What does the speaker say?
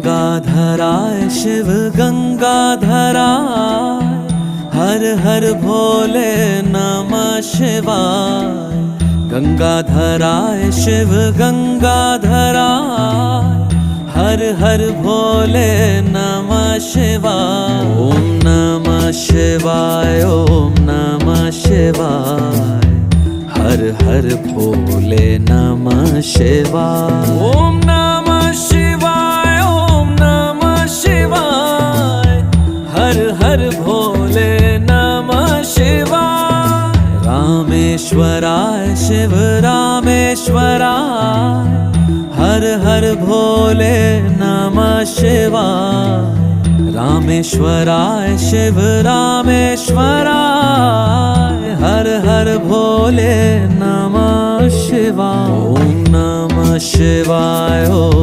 गंगाधराय शिव गंगाधराय, हर हर भोले नमः शिवाय। गंगाधराय शिव गंगाधराय, हर हर भोले नमः शिवाय। ओम नमः शिवाय, ओम नमः शिवाय, हर हर भोले नमः शिवाय। ओम नमः शिवाय, ओम नमः शिवाय, हर हर भोले नमः शिवाय। रामेश्वराय शिव रामेश्वराय, हर हर भोले नमः शिवाय। रामेश्वराय शिव रामेश्वराय, हर हर भोले नमः शिवाय। ओम नमः शिवाय, ओम